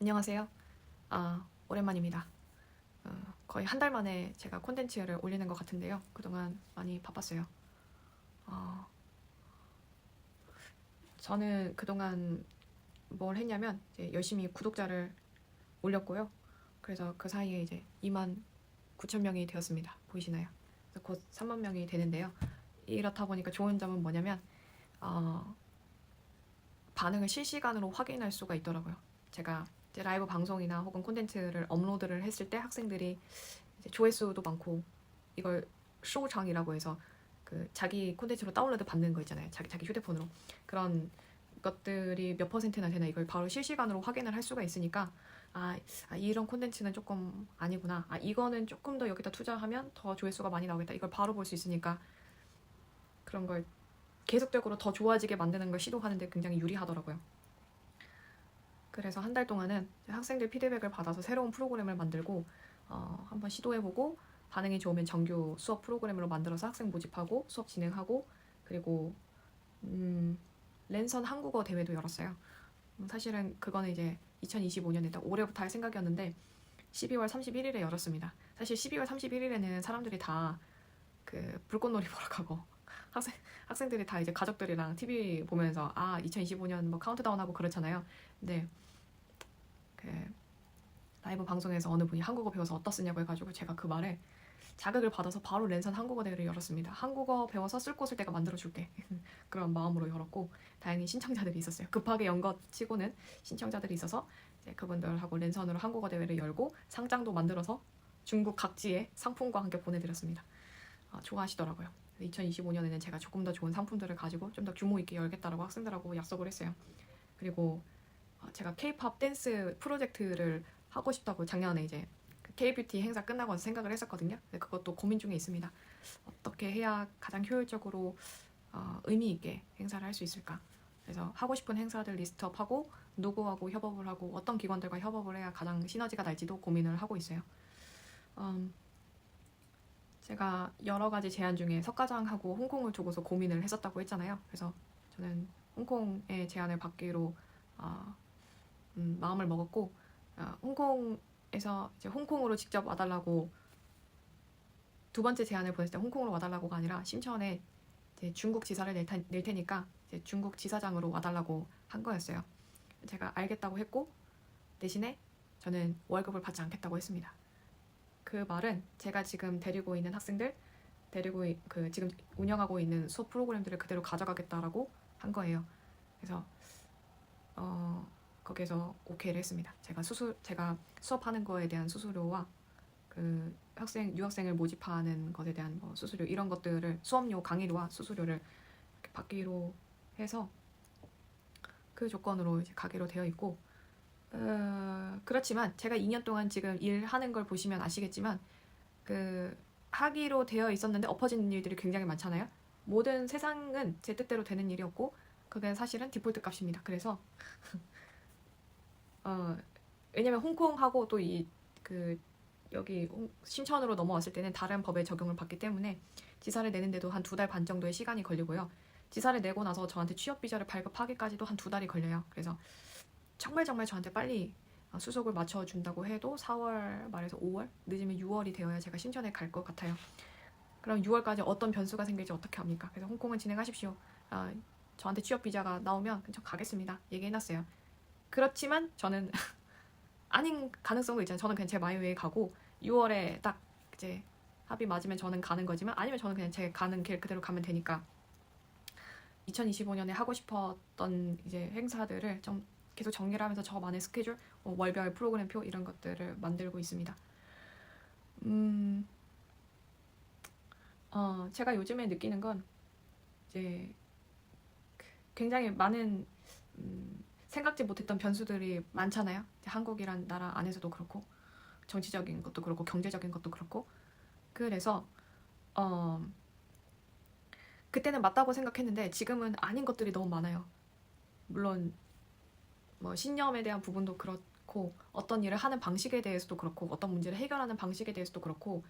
안녕하세요. 오랜만입니다. 거의 한 달 만에 제가 콘텐츠를 올리는 것 같은데요. 그동안 많이 바빴어요. 어, 저는 그동안 뭘 했냐면 이제 열심히 구독자를 올렸고요. 그래서 그 사이에 이제 2만 9천 명이 되었습니다. 보이시나요? 그래서 곧 3만 명이 되는데요. 이렇다 보니까 좋은 점은 뭐냐면 어, 반응을 실시간으로 확인할 수가 있더라고요. 제가 이제 라이브 방송이나 혹은 콘텐츠를 업로드를 했을 때 학생들이 이제 조회수도 많고 이걸 쇼장이라고 해서 그 자기 콘텐츠로 다운로드 받는 거 있잖아요. 자기 휴대폰으로 그런 것들이 몇 퍼센트나 되나 이걸 바로 실시간으로 확인을 할 수가 있으니까 이런 콘텐츠는 조금 아니구나. 이거는 조금 더 여기다 투자하면 더 조회수가 많이 나오겠다. 이걸 바로 볼 수 있으니까 그런 걸 계속적으로 더 좋아지게 만드는 걸 시도하는데 굉장히 유리하더라고요. 그래서 한 달 동안은 학생들 피드백을 받아서 새로운 프로그램을 만들고 한번 시도해보고 반응이 좋으면 정규 수업 프로그램으로 만들어서 학생 모집하고 수업 진행하고 그리고 랜선 한국어 대회도 열었어요. 사실은 그거는 이제 2025년에 딱 올해부터 할 생각이었는데 12월 31일에 열었습니다. 사실 12월 31일에는 사람들이 다 그 불꽃놀이 보러 가고 학생들이 다 이제 가족들이랑 TV 보면서 2025년 뭐 카운트다운 하고 그렇잖아요. 근데 그 라이브 방송에서 어느 분이 한국어 배워서 어떻쓰냐고 해가지고 제가 그 말에 자극을 받아서 바로 랜선 한국어 대회를 열었습니다. 한국어 배워서 쓸 곳을 내가 만들어줄게. 그런 마음으로 열었고 다행히 신청자들이 있었어요. 급하게 연 것 치고는 신청자들이 있어서 이제 그분들하고 랜선으로 한국어 대회를 열고 상장도 만들어서 중국 각지에 상품과 함께 보내드렸습니다. 좋아하시더라고요. 2025년에는 제가 조금 더 좋은 상품들을 가지고 좀 더 규모 있게 열겠다라고 학생들하고 약속을 했어요. 그리고 제가 K-팝 댄스 프로젝트를 하고 싶다고 작년에 이제 K-뷰티 행사 끝나고 와서 생각을 했었거든요. 그것도 고민 중에 있습니다. 어떻게 해야 가장 효율적으로 의미 있게 행사를 할 수 있을까? 그래서 하고 싶은 행사들 리스트업하고 누구하고 협업을 하고 어떤 기관들과 협업을 해야 가장 시너지가 날지도 고민을 하고 있어요. 제가 여러 가지 제안 중에 석가장하고 홍콩을 두고서 고민을 했었다고 했잖아요. 그래서 저는 홍콩의 제안을 받기로 마음을 먹었고 홍콩에서 이제 홍콩으로 직접 와달라고 두 번째 제안을 보냈을 때 홍콩으로 와달라고가 아니라 심천에 이제 중국 지사를 낼 테니까 이제 중국 지사장으로 와달라고 한 거였어요. 제가 알겠다고 했고 대신에 저는 월급을 받지 않겠다고 했습니다. 그 말은 제가 지금 데리고 있는 학생들 지금 운영하고 있는 수업 프로그램들을 그대로 가져가겠다라고 한 거예요. 그래서 거기에서 오케이를 했습니다. 제가 수업하는 거에 대한 수수료와 그 유학생을 모집하는 것에 대한 뭐 수수료 이런 것들을 수업료 강의료와 수수료를 받기로 해서 그 조건으로 이제 가기로 되어 있고 그렇지만 제가 2년 동안 지금 일하는 걸 보시면 아시겠지만 그 하기로 되어 있었는데 엎어지는 일들이 굉장히 많잖아요. 모든 세상은 제 뜻대로 되는 일이었고 그게 사실은 디폴트 값입니다. 그래서 왜냐면 홍콩하고 또 여기 신천으로 넘어왔을 때는 다른 법의 적용을 받기 때문에 지사를 내는데도 한 2달 반 정도의 시간이 걸리고요. 지사를 내고 나서 저한테 취업 비자를 발급하기까지도 한 2달이 걸려요. 그래서 정말 저한테 빨리 수속을 맞춰준다고 해도 4월 말에서 5월 늦으면 6월이 되어야 제가 신천에 갈 것 같아요. 그럼 6월까지 어떤 변수가 생길지 어떻게 합니까? 그래서 홍콩은 진행하십시오. 저한테 취업 비자가 나오면 저 가겠습니다. 얘기해놨어요. 그렇지만 저는 아닌 가능성도 있잖아요. 저는 그냥 제 마이웨이 가고 6월에 딱 이제 합의 맞으면 저는 가는 거지만 아니면 저는 그냥 제 가는 길 그대로 가면 되니까 2025년에 하고 싶었던 이제 행사들을 좀 계속 정리를 하면서 저만의 스케줄, 월별 프로그램표 이런 것들을 만들고 있습니다. 제가 요즘에 느끼는 건 이제 굉장히 많은 생각지 못했던 변수들이 많잖아요. 한국이란 나라 안에서도 그렇고 정치적인 것도 그렇고 경제적인 것도 그렇고 그래서 그때는 맞다고 생각했는데 지금은 아닌 것들이 너무 많아요. 물론 뭐 신념에 대한 부분도 그렇고 어떤 일을 하는 방식에 대해서도 그렇고 어떤 문제를 해결하는 방식에 대해서도 그렇고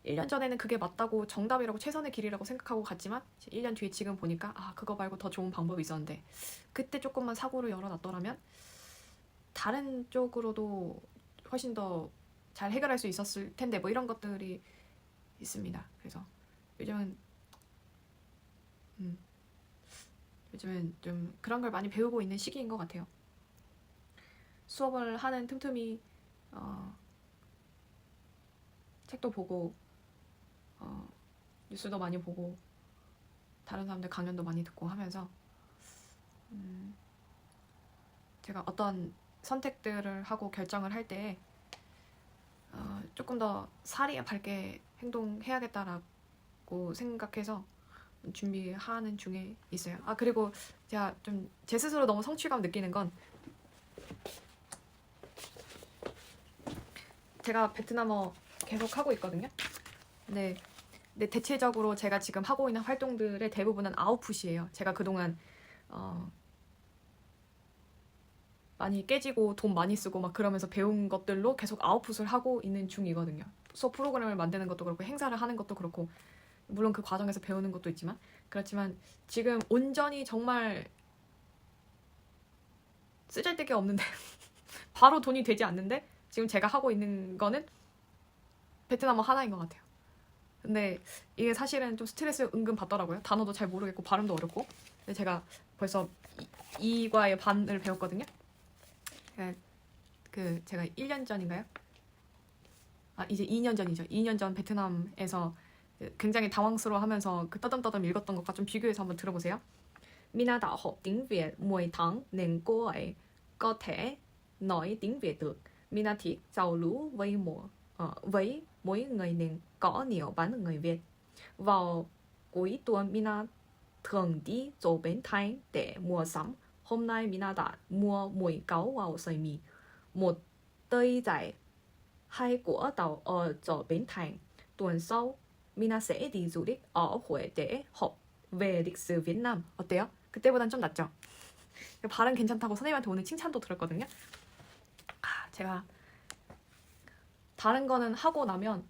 1년 전에는 그게 맞다고 정답이라고 최선의 길이라고 생각하고 갔지만 1년 뒤에 지금 보니까 그거 말고 더 좋은 방법이 있었는데 그때 조금만 사고를 열어놨더라면 다른 쪽으로도 훨씬 더 잘 해결할 수 있었을 텐데 뭐 이런 것들이 있습니다. 그래서 요즘은 좀 그런 걸 많이 배우고 있는 시기인 것 같아요. 수업을 하는 틈틈이 책도 보고 뉴스도 많이 보고 다른 사람들 강연도 많이 듣고 하면서 제가 어떤 선택들을 하고 결정을 할 때 조금 더 사리에 밝게 행동해야겠다라고 생각해서 준비하는 중에 있어요. 아 그리고 제가 좀 제 스스로 너무 성취감 느끼는 건 제가 베트남어 계속 하고 있거든요. 근데 대체적으로 제가 지금 하고 있는 활동들의 대부분은 아웃풋이에요. 제가 그동안 많이 깨지고 돈 많이 쓰고 막 그러면서 배운 것들로 계속 아웃풋을 하고 있는 중이거든요. 수업 프로그램을 만드는 것도 그렇고 행사를 하는 것도 그렇고 물론 그 과정에서 배우는 것도 있지만 그렇지만 지금 온전히 정말 쓰잘데기 없는데 바로 돈이 되지 않는데 지금 제가 하고 있는 거는 베트남어 하나인 것 같아요. 근데 이게 사실은 좀 스트레스 은근 받더라고요. 단어도 잘 모르겠고 발음도 어렵고. 근데 제가 벌써 이과의 반을 배웠거든요. 그 제가 1년 전인가요? 아 이제 2년 전이죠. 2년 전 베트남에서 굉장히 당황스러워하면서 그 떠듬떠듬 읽었던 것과 좀 bi교해서 한번 들어보세요. Mina đã học tiếng Việt 10 tháng nên cô ấy có thể nói tiếng Việt được. Mina thích giao lưu với mỗi người nên có nhiều bạn người Việt. Vào cuối tuần Mina thường đi chỗ Bến Thành để mua sắm. Hôm nay Mina đã mua 10 gấu vào sợi mì. Một đôi giày hay của tàu ở chỗ Bến Thành. Tuần sau Mina sẽ đi du lịch ở Huế để học về lịch sử Việt Nam. 어때요? 그때보단 좀 낫죠? 발음 괜찮다고 선생님한테 오늘 칭찬도 들었거든요. 제가 다른 거는 하고 나면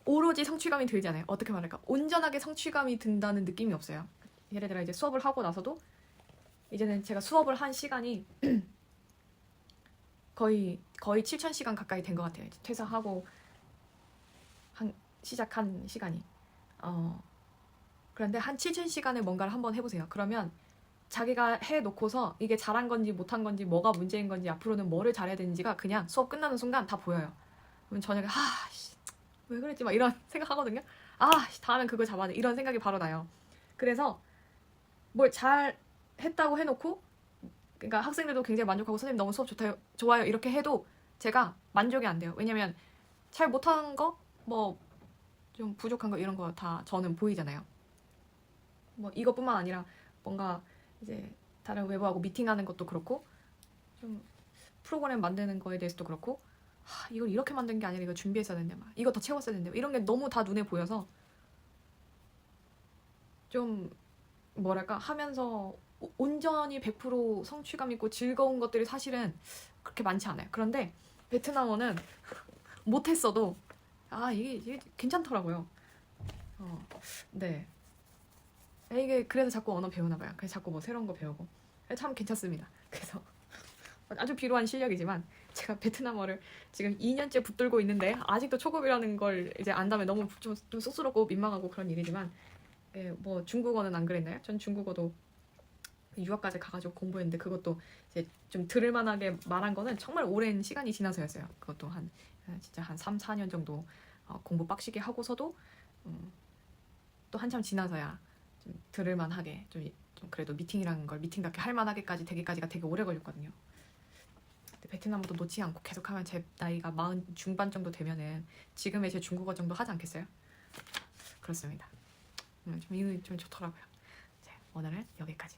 오로지 성취감이 들지 않아요. 어떻게 말할까? 온전하게 성취감이 든다는 느낌이 없어요. 예를 들어 이제 수업을 하고 나서도 이제는 제가 수업을 한 시간이 거의 7,000시간 가까이 된 것 같아요. 이제 퇴사하고 시작한 시간이. 그런데 한 7,000시간을 뭔가를 한번 해보세요. 그러면 자기가 해놓고서 이게 잘한 건지 못한 건지 뭐가 문제인 건지 앞으로는 뭐를 잘해야 되는지가 그냥 수업 끝나는 순간 다 보여요. 그럼 저녁에 왜 그랬지? 막 이런 생각하거든요. 다음엔 그걸 잡아야 돼. 이런 생각이 바로 나요. 그래서 뭘 잘 했다고 해놓고 그러니까 학생들도 굉장히 만족하고 선생님 너무 수업 좋아요 이렇게 해도 제가 만족이 안 돼요. 왜냐면 잘 못한 거 뭐 좀 부족한 거 이런 거 다 저는 보이잖아요. 뭐 이것뿐만 아니라 뭔가 이제 다른 외부하고 미팅하는 것도 그렇고 좀 프로그램 만드는 거에 대해서도 그렇고 이걸 이렇게 만든 게 아니라 이거 준비했어야 되는데 막 이거 더 채웠어야 되는데 이런 게 너무 다 눈에 보여서 좀 뭐랄까 하면서 온전히 100% 성취감 있고 즐거운 것들이 사실은 그렇게 많지 않아요. 그런데 베트남어는 못했어도 이게 괜찮더라고요. 네. 이게 그래서 자꾸 언어 배우나 봐요. 그래서 자꾸 뭐 새로운 거 배우고 참 괜찮습니다. 그래서 아주 비루한 실력이지만 제가 베트남어를 지금 2년째 붙들고 있는데 아직도 초급이라는 걸 이제 안다면 너무 좀 쑥스럽고 민망하고 그런 일이지만 뭐 중국어는 안 그랬나요? 전 중국어도 유학까지 가가지고 공부했는데 그것도 이제 좀 들을만하게 말한 거는 정말 오랜 시간이 지나서였어요. 그것도 진짜 한 3, 4년 정도 공부 빡시게 하고서도 또 한참 지나서야 좀 들을만하게 좀 그래도 미팅이라는 걸 미팅답게 할만하게까지 되기까지가 되게 오래 걸렸거든요. 근데 베트남어도 놓지 않고 계속하면 제 나이가 40 중반 정도 되면은 지금의 제 중국어 정도 하지 않겠어요? 그렇습니다. 이거 좀 좋더라고요. 오늘은 여기까지.